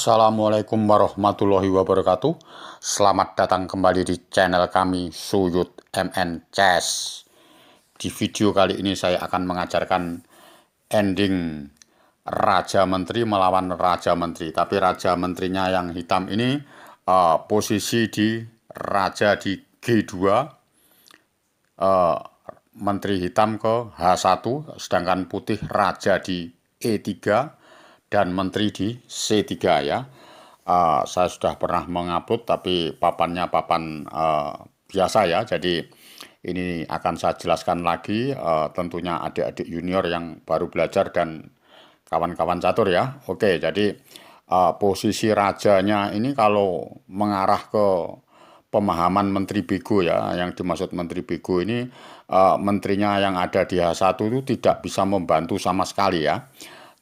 Assalamualaikum warahmatullahi wabarakatuh. Selamat datang kembali di channel kami Suyut MN Chess. Di video kali ini saya akan mengajarkan ending Raja Menteri melawan Raja Menteri. Tapi Raja Menterinya yang hitam ini posisi di Raja di G2, Menteri hitam ke H1, sedangkan putih Raja di E3 dan Menteri di C3 ya. Saya sudah pernah mengupload tapi papannya papan biasa ya. Jadi ini akan saya jelaskan lagi, tentunya adik-adik junior yang baru belajar dan kawan-kawan catur ya. Oke, jadi posisi rajanya ini kalau mengarah ke pemahaman Menteri Bego ya, yang dimaksud Menteri Bego ini menterinya yang ada di H1 itu tidak bisa membantu sama sekali ya.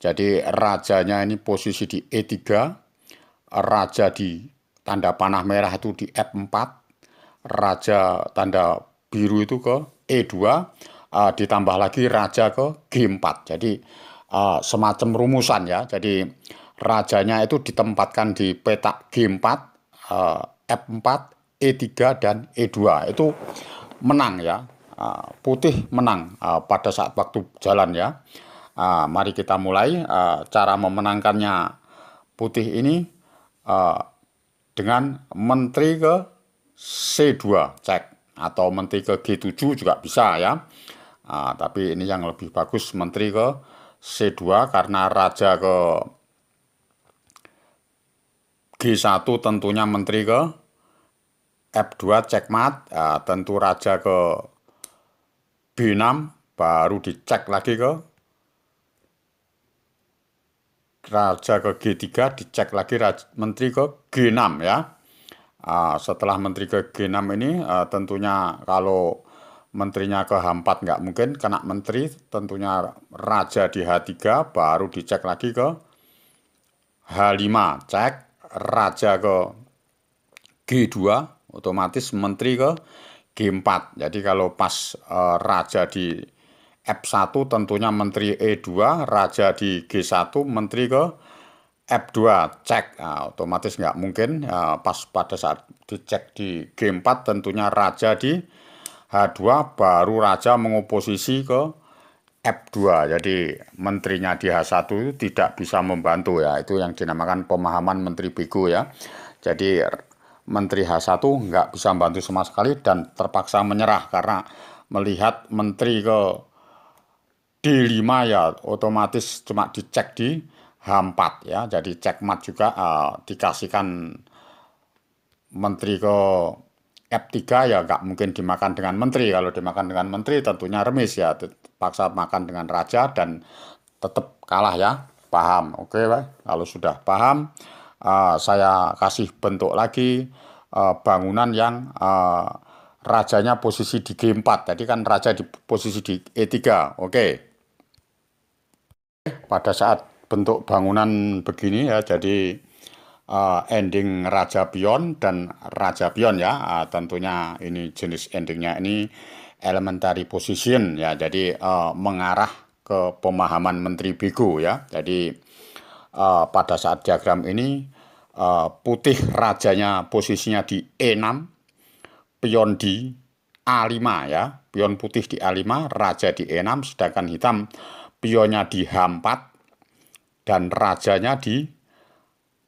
Jadi rajanya ini posisi di E3, raja di tanda panah merah itu di F4, raja tanda biru itu ke E2, ditambah lagi raja ke G4. Jadi semacam rumusan ya. Jadi rajanya itu ditempatkan di petak G4, F4, E3 dan E2. Itu menang ya. Putih menang pada saat waktu jalan ya. Mari kita mulai. Cara memenangkannya putih ini dengan menteri ke C2 cek, atau menteri ke G7 juga bisa ya. Tapi ini yang lebih bagus menteri ke C2 karena raja ke G1 tentunya menteri ke F2 checkmate, tentu raja ke B6 baru dicek lagi ke raja ke G3, dicek lagi menteri ke G6 ya. Setelah menteri ke G6 ini tentunya kalau menterinya ke H4 nggak mungkin kena menteri, tentunya raja di H3 baru dicek lagi ke H5, cek raja ke G2 otomatis menteri ke G4. Jadi kalau pas raja di F1 tentunya menteri E2, raja di G1 menteri ke F2 cek, otomatis nggak mungkin. Pas pada saat dicek di G4 tentunya raja di H2 baru raja mengoposisi ke F2. Jadi menterinya di H1 itu tidak bisa membantu ya. Itu yang dinamakan pemahaman menteri bego ya. Jadi menteri H1 nggak bisa membantu sama sekali dan terpaksa menyerah karena melihat menteri ke D5 ya otomatis cuma dicek di H4 ya. Jadi checkmate juga dikasihkan menteri ke F3 ya nggak mungkin dimakan dengan menteri. Kalau dimakan dengan menteri tentunya remis ya. Terpaksa makan dengan raja dan tetap kalah ya. Paham? Oke, Pak. Kalau sudah paham, saya kasih bentuk lagi bangunan yang rajanya posisi di G4. Tadi kan raja di posisi di E3. Oke. Pada saat bentuk bangunan begini ya, jadi ending Raja Pion dan Raja Pion ya, tentunya ini jenis endingnya ini elementary position ya, jadi mengarah ke pemahaman Menteri Bego ya. Jadi pada saat diagram ini putih rajanya posisinya di E6, pion di A5 ya, pion putih di A5, raja di E6, sedangkan hitam pionnya di H4 dan rajanya di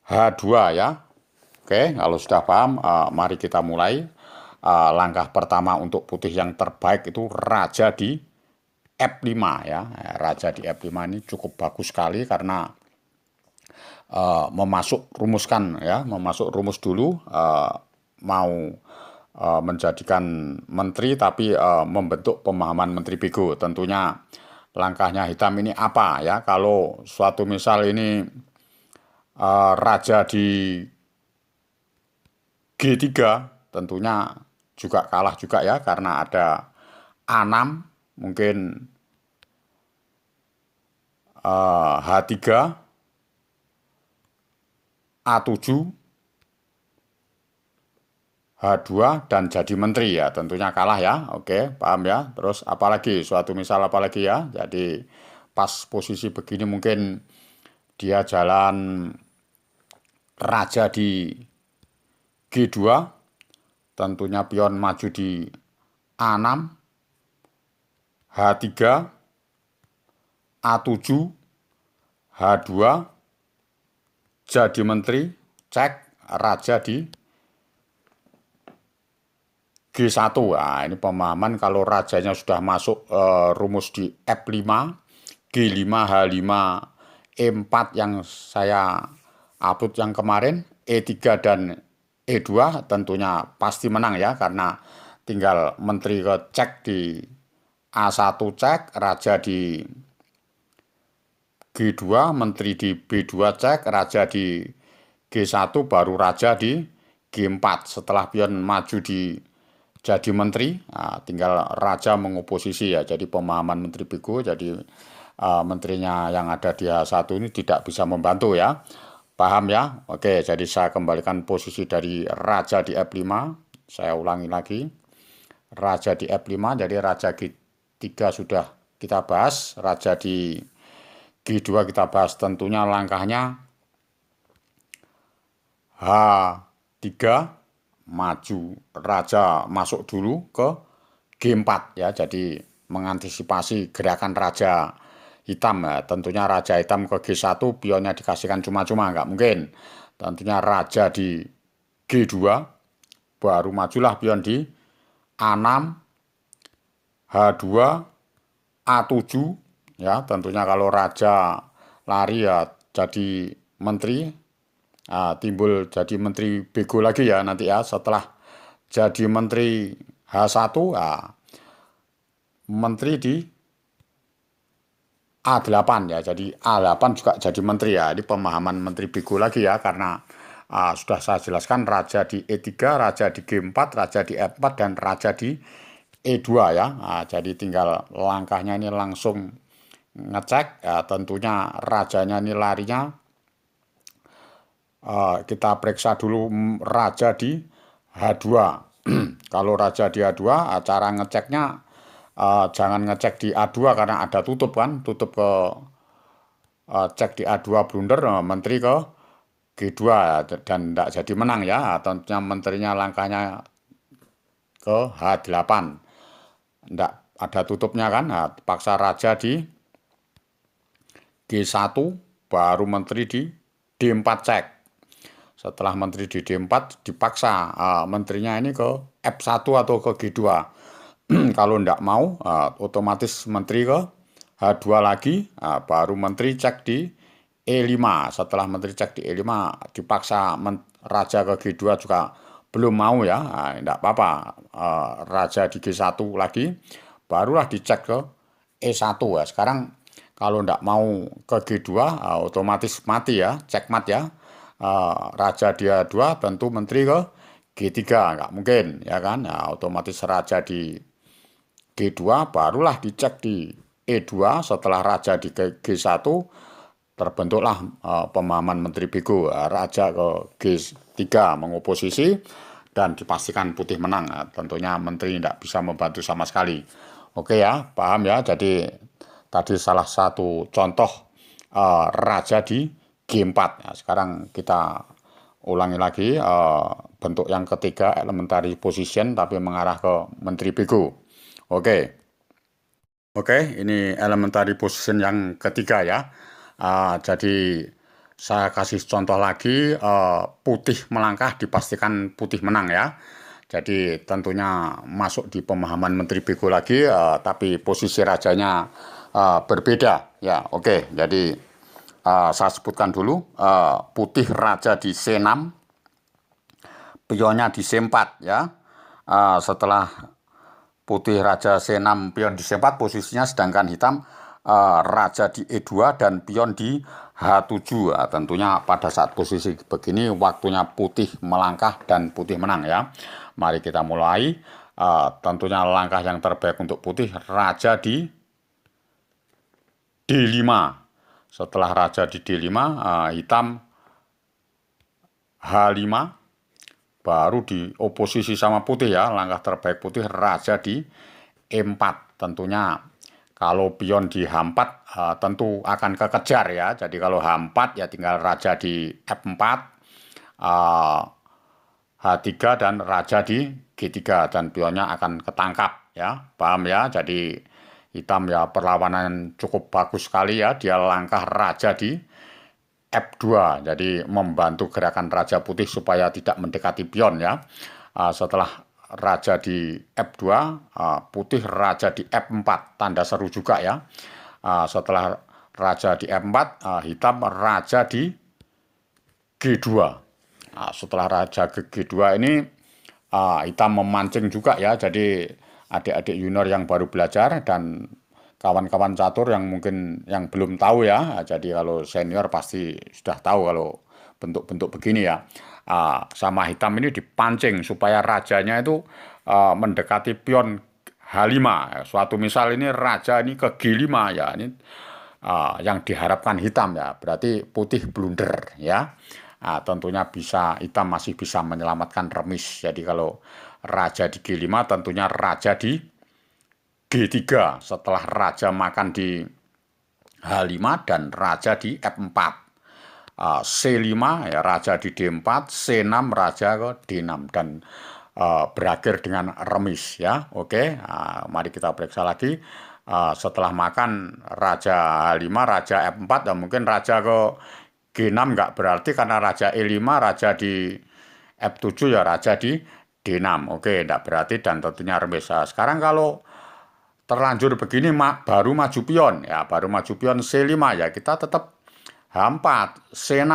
H2 ya. Oke, kalau sudah paham, mari kita mulai. Langkah pertama untuk putih yang terbaik itu raja di F5 ya. Raja di F5 ini cukup bagus sekali karena memasuk rumus dulu, mau menjadikan menteri tapi membentuk pemahaman menteri bego. Tentunya langkahnya hitam ini apa ya, kalau suatu misal ini raja di G3 tentunya juga kalah juga ya karena ada A6, mungkin H3, A7, H2 dan jadi menteri ya, tentunya kalah ya. Oke, paham ya. Terus apalagi suatu misal apalagi ya. Jadi pas posisi begini mungkin dia jalan raja di G2, tentunya pion maju di A6, H3, A7, H2, jadi menteri, cek, raja di G1. Nah, ini pemahaman kalau rajanya sudah masuk rumus di F5, G5, H5, E4 yang saya upload yang kemarin, E3 dan E2 tentunya pasti menang ya, karena tinggal menteri ke cek di A1 cek, raja di G2, menteri di B2 cek, raja di G1, baru raja di G4. Setelah pion maju di jadi menteri, tinggal raja mengoposisi ya. Jadi pemahaman menteri Bego, jadi menterinya yang ada di H1 ini tidak bisa membantu ya. Paham ya? Oke, jadi saya kembalikan posisi dari raja di F5. Saya ulangi lagi. Raja di F5, jadi raja G3 sudah kita bahas. Raja di G2 kita bahas, tentunya langkahnya H3, maju raja masuk dulu ke G4 ya, jadi mengantisipasi gerakan raja hitam ya. Tentunya raja hitam ke G1 pionnya dikasihkan cuma-cuma, nggak mungkin. Tentunya raja di G2, baru majulah pion di A6, H2, A7 ya. Tentunya kalau raja lari ya jadi menteri, timbul jadi menteri Bego lagi ya nanti ya. Setelah jadi menteri H1, menteri di A8 ya, jadi A8 juga jadi menteri ya. Ini pemahaman menteri Bego lagi ya, karena sudah saya jelaskan raja di E3, raja di G4, raja di F4, dan raja di E2 ya. Jadi tinggal langkahnya ini langsung ngecek ya. Tentunya rajanya ini larinya kita periksa dulu raja di H2. Kalau raja di H2, cara ngeceknya jangan ngecek di A2 karena ada tutup kan, tutup ke cek di A2 blunder, menteri ke G2 dan tidak jadi menang ya. Tentunya menterinya langkahnya ke H8, tidak ada tutupnya kan. Paksa raja di G1, baru menteri di D4 cek. Setelah menteri di D4 dipaksa menterinya ini ke F1 atau ke G2. Kalau tidak mau, otomatis menteri ke H2 lagi, baru menteri cek di E5. Setelah menteri cek di E5 dipaksa raja ke G2 juga belum mau ya, tidak apa-apa. Raja di G1 lagi, barulah dicek ke E1 ya. Sekarang kalau tidak mau ke G2, otomatis mati ya, cekmat ya. Raja dia 2 tentu menteri ke G3, nggak mungkin ya kan. Otomatis raja di G2 barulah dicek di E2. Setelah raja di G1 terbentuklah pemahaman menteri Bego, raja ke G3 mengoposisi dan dipastikan putih menang. Tentunya menteri tidak bisa membantu sama sekali. Oke ya, paham ya. Jadi tadi salah satu contoh raja di G4. Sekarang kita ulangi lagi bentuk yang ketiga, elementary position, tapi mengarah ke menteri Bego. Oke, ini elementary position yang ketiga ya. Jadi saya kasih contoh lagi, putih melangkah dipastikan putih menang ya. Jadi tentunya masuk di pemahaman menteri Bego lagi, tapi posisi rajanya berbeda ya. Oke, jadi saya sebutkan dulu, putih raja di C6, pionnya di C4 ya. Setelah putih raja C6 pion di C4 posisinya, sedangkan hitam raja di E2 dan pion di H7. Tentunya pada saat posisi begini waktunya putih melangkah dan putih menang ya. Mari kita mulai. Tentunya langkah yang terbaik untuk putih, raja di D5. Setelah raja di D5, hitam H5, baru di oposisi sama putih ya. Langkah terbaik putih raja di E4. Tentunya kalau pion di H4 tentu akan kekejar ya. Jadi kalau H4 ya tinggal raja di F4, uh, H3 dan raja di G3 dan pionnya akan ketangkap ya. Paham ya? Jadi hitam ya perlawanan cukup bagus sekali ya. Dia langkah raja di F2. Jadi membantu gerakan raja putih supaya tidak mendekati pion ya. Setelah raja di F2, putih raja di F4. Tanda seru juga ya. Setelah raja di F4, hitam raja di G2. Setelah raja ke G2 ini hitam memancing juga ya. Jadi adik-adik junior yang baru belajar dan kawan-kawan catur yang mungkin yang belum tahu ya. Jadi kalau senior pasti sudah tahu kalau bentuk-bentuk begini ya. Sama hitam ini dipancing supaya rajanya itu mendekati pion H5. Suatu misal ini raja ini ke G5 ya. Ini yang diharapkan hitam ya. Berarti putih blunder ya. Tentunya bisa hitam masih bisa menyelamatkan remis. Jadi kalau raja di G5 tentunya raja di G3 setelah raja makan di H5 dan raja di F4. C5 ya raja di D4, C6 raja ke D6 dan berakhir dengan remis ya. Oke, mari kita periksa lagi. Setelah makan raja H5, raja F4 dan mungkin raja ke G6 nggak berarti karena raja E5, raja di F7 ya raja di D6. Oke, nggak berarti dan tentunya remis. Sekarang kalau terlanjur begini baru maju pion ya, baru maju pion C5 ya, kita tetap H4, C6,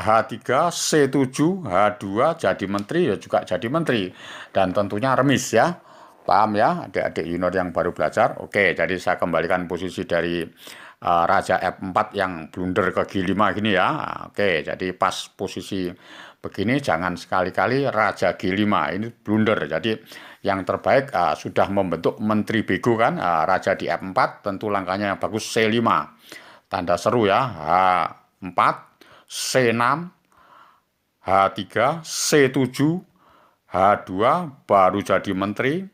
H3, C7, H2 jadi menteri ya juga jadi menteri dan tentunya remis ya. Paham ya adik-adik junior yang baru belajar? Oke, jadi saya kembalikan posisi dari raja F4 yang blunder ke G5 gini ya. Oke, jadi pas posisi begini jangan sekali-kali raja G5 ini blunder. Jadi yang terbaik sudah membentuk menteri bego kan, raja di F4 tentu langkahnya yang bagus C5. Tanda seru ya, H4, C6, H3, C7, H2 baru jadi menteri,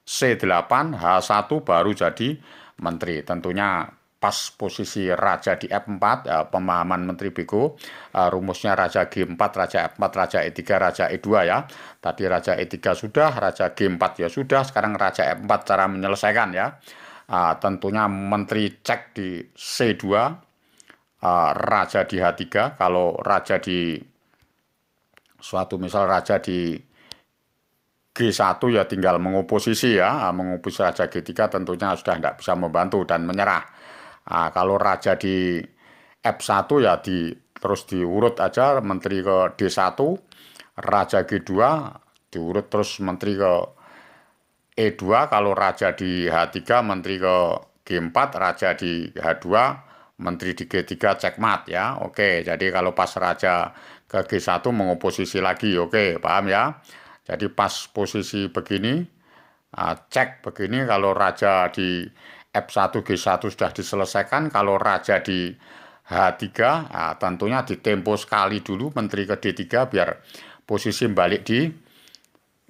C8, H1 baru jadi menteri. Tentunya pas posisi raja di F4, pemahaman menteri bego, rumusnya raja G4, raja F4, raja E3, raja E2 ya. Tadi raja E3 sudah, raja G4 ya sudah, sekarang raja F4 cara menyelesaikan ya. Tentunya menteri cek di C2, raja di H3, kalau raja di suatu misal raja di G1 ya tinggal mengoposisi ya, mengoposisi raja G3 tentunya sudah tidak bisa membantu dan menyerah. Kalau raja di F1 ya terus diurut aja menteri ke D1, raja G2 diurut terus menteri ke E2, kalau raja di H3 menteri ke G4, raja di H2 menteri di G3 cekmat ya. Oke, jadi kalau pas raja ke G1 mengoposisi lagi. Oke, paham ya? Jadi pas posisi begini, cek begini kalau raja di F1 G1 sudah diselesaikan, kalau raja di H3 tentunya ditempo sekali dulu menteri ke D3 biar posisi balik di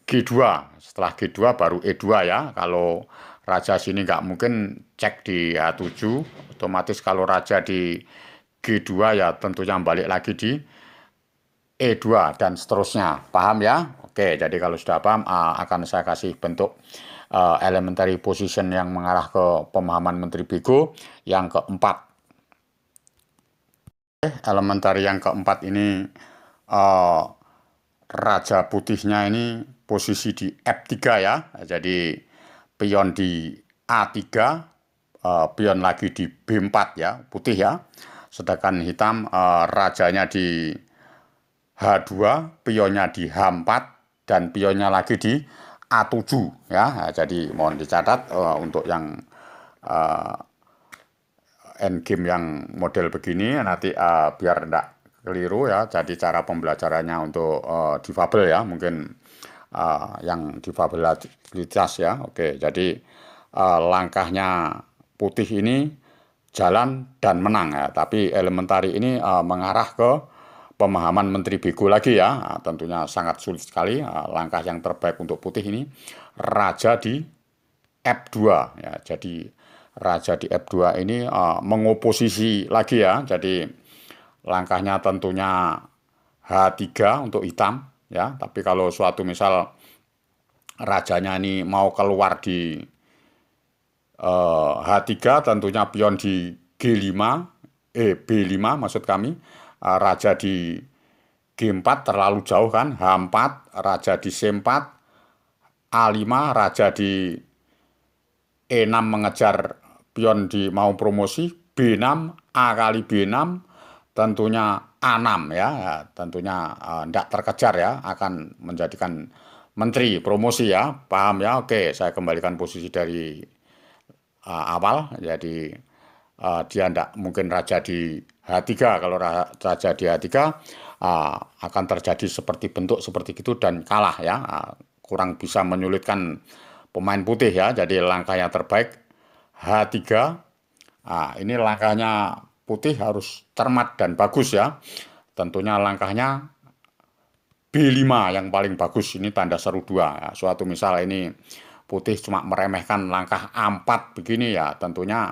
G2. Setelah G2 baru E2 ya. Kalau raja sini nggak mungkin cek di H7, otomatis kalau raja di G2 ya tentunya balik lagi di E2 dan seterusnya. Paham ya? Oke, jadi kalau sudah paham akan saya kasih bentuk elementary position yang mengarah ke pemahaman menteri bego yang keempat. Elementary yang keempat ini raja putihnya ini posisi di F3 ya. Jadi pion di A3, pion lagi di B4 ya, putih ya. Sedangkan hitam rajanya di H2, pionnya di H4 dan pionnya lagi di A7 ya. Jadi mohon dicatat untuk yang endgame yang model begini nanti biar enggak keliru ya. Jadi cara pembelajarannya untuk difabel ya, mungkin yang difabilitas ya. Oke, jadi langkahnya putih ini jalan dan menang ya. Tapi elementari ini mengarah ke pemahaman menteri bego lagi ya. Tentunya sangat sulit sekali. Langkah yang terbaik untuk putih ini raja di F2 ya. Jadi raja di F2 ini mengoposisi lagi ya. Jadi langkahnya tentunya H3 untuk hitam ya. Tapi kalau suatu misal rajanya ini mau keluar di H3, tentunya pion di G5, B5 maksud kami, raja di G4 terlalu jauh kan, H4, raja di C4, A5, raja di E6 mengejar pion di mau promosi, B6, A kali B6, tentunya A6 ya, tentunya tidak terkejar ya, akan menjadikan menteri promosi ya, paham ya? Oke, saya kembalikan posisi dari awal, jadi dia tidak mungkin raja di H3. Kalau raja di H3 akan terjadi seperti bentuk seperti itu dan kalah ya, kurang bisa menyulitkan pemain putih ya. Jadi langkah yang terbaik H3. Ini langkahnya putih harus cermat dan bagus ya. Tentunya langkahnya B5 yang paling bagus, ini tanda seru 2. Ya, suatu misal ini putih cuma meremehkan langkah A4 begini ya, tentunya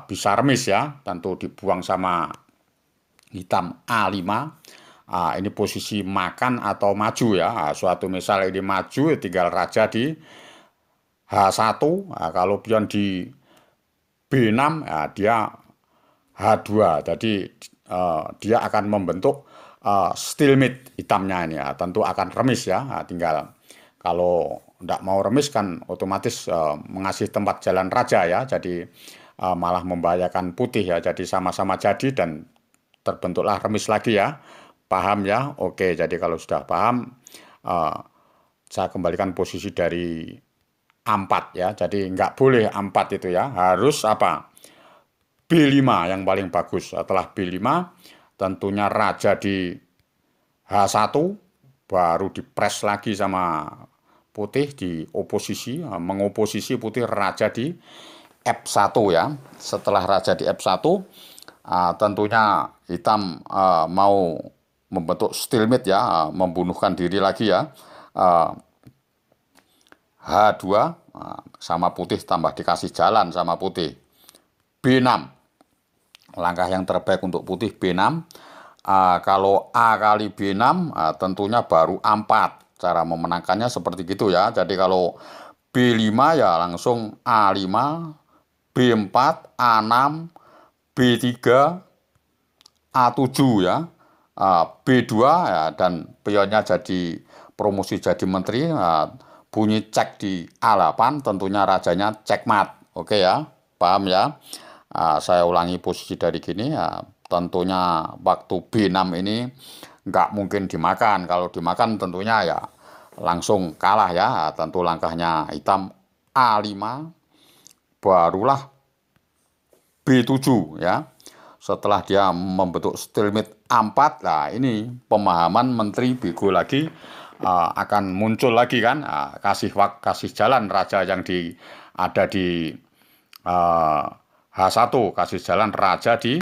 bisa remis ya, tentu dibuang sama hitam A5. Ini posisi makan atau maju ya. Suatu misal ini maju, tinggal raja di H1. Kalau pion di B6 ya, dia H2. Jadi dia akan membentuk stalemate hitamnya ini ya. Tentu akan remis ya. Tinggal kalau tidak mau remis kan otomatis mengasih tempat jalan raja ya. Jadi malah membahayakan putih ya. Jadi sama-sama jadi dan terbentuklah remis lagi ya. Paham ya? Oke, jadi kalau sudah paham, saya kembalikan posisi dari A4 ya. Jadi nggak boleh A4 itu ya. Harus apa? B5 yang paling bagus. Setelah B5, tentunya raja di H1, baru dipres lagi sama putih di oposisi, mengoposisi putih raja di F1 ya. Setelah raja di F1, tentunya hitam mau membentuk stalemate ya, membunuhkan diri lagi ya. H2 sama putih tambah dikasih jalan sama putih. B6, langkah yang terbaik untuk putih B6. Kalau A kali B6 tentunya baru A4. Cara memenangkannya seperti gitu ya. Jadi kalau B5 ya langsung A5, B4, A6, B3, A7 ya, B2 ya, dan pionnya jadi promosi jadi menteri, bunyi cek di A8, tentunya rajanya cekmat. Oke ya, paham ya? Saya ulangi posisi dari gini ya, tentunya waktu B6 ini nggak mungkin dimakan. Kalau dimakan tentunya ya langsung kalah ya. Tentu langkahnya hitam A5, barulah B7 ya. Setelah dia membentuk stalemate A4, nah ini pemahaman menteri bego lagi akan muncul lagi kan, kasih jalan raja yang ada di H1, kasih jalan raja di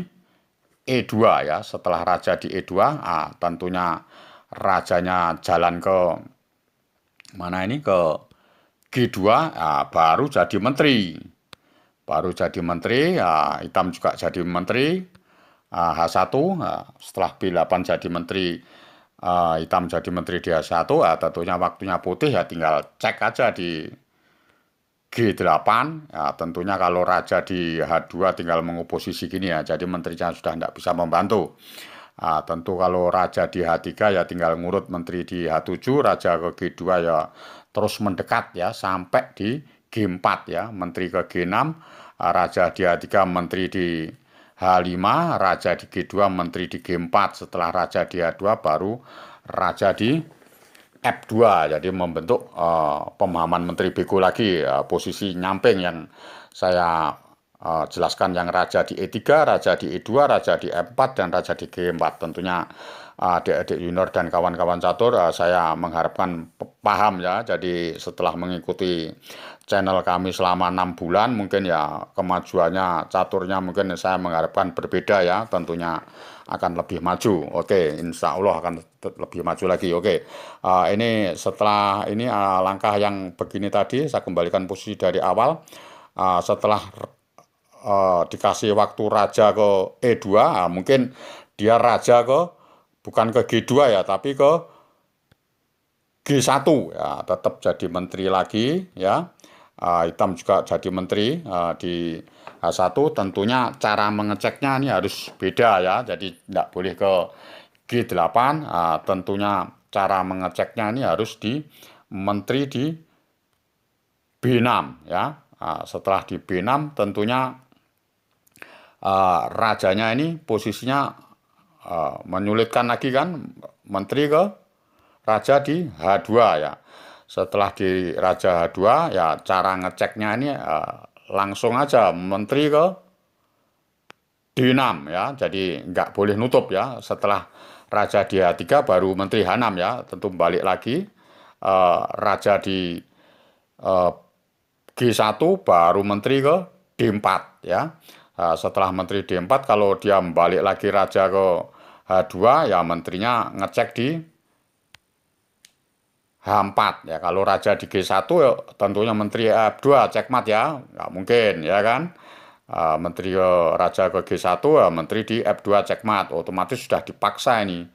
E2 ya. Setelah raja di E2, tentunya rajanya jalan ke mana ini, ke G2, baru jadi menteri. Baru jadi menteri, hitam juga jadi menteri. H1, setelah B8 jadi menteri, hitam jadi menteri di H1, tentunya waktunya putih ya tinggal cek aja di G8. Ya, tentunya kalau raja di H2 tinggal mengoposisi gini ya, jadi menterinya sudah tidak bisa membantu. Tentu kalau raja di H3 ya tinggal ngurut menteri di H7, raja ke G2 ya terus mendekat ya sampai di G4 ya, menteri ke G6, raja di H3, menteri di H5, raja di G2, menteri di G4. Setelah raja di H2 baru raja di F2. Jadi membentuk pemahaman menteri bego lagi, posisi nyamping yang saya jelaskan, yang raja di E3, raja di E2, raja di F4, dan raja di G4. Tentunya adik-adik junior dan kawan-kawan catur, saya mengharapkan paham ya. Jadi setelah mengikuti channel kami selama 6 bulan, mungkin ya kemajuannya caturnya mungkin saya mengharapkan berbeda ya. Tentunya akan lebih maju. Oke, insya Allah akan lebih maju lagi. Oke, ini setelah ini langkah yang begini tadi saya kembalikan posisi dari awal. Setelah dikasih waktu raja ke E2, mungkin dia raja ke bukan ke G2 ya, tapi ke G1 ya, tetap jadi menteri lagi ya. Hitam juga jadi menteri di H1. Tentunya cara mengeceknya ini harus beda ya, jadi tidak boleh ke G8. Tentunya cara mengeceknya ini harus di menteri di B6 ya. Setelah di B6 tentunya rajanya ini posisinya menyulitkan lagi kan, menteri ke raja di H2 ya. Setelah di raja H2 ya, cara ngeceknya ini langsung aja menteri ke D6 ya. Jadi nggak boleh nutup ya. Setelah raja di H3 baru menteri H6 ya. Tentu balik lagi raja di G1 baru menteri ke D4 ya. Setelah menteri D4 kalau dia balik lagi raja ke H2 ya, menterinya ngecek di H4 ya. Kalau raja di G1 ya, tentunya menteri F2 cekmat ya, nggak mungkin ya kan. Menteri raja ke G1 ya, menteri di F2 cekmat, otomatis sudah dipaksa ini.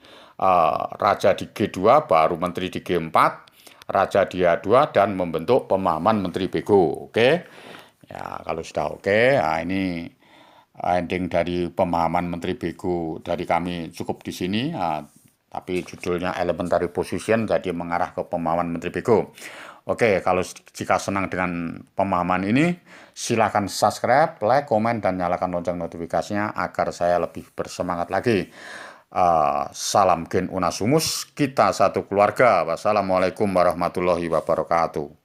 Raja di G2 baru menteri di G4, raja di H2 dan membentuk pemahaman menteri bego. Oke ya, kalau sudah oke, nah ini ending dari pemahaman menteri bego dari kami cukup di sini. Tapi judulnya elementary position, jadi mengarah ke pemahaman menteri bego. Oke, kalau jika senang dengan pemahaman ini, silakan subscribe, like, komen, dan nyalakan lonceng notifikasinya agar saya lebih bersemangat lagi. Salam Gen Unasumus, kita satu keluarga. Wassalamualaikum warahmatullahi wabarakatuh.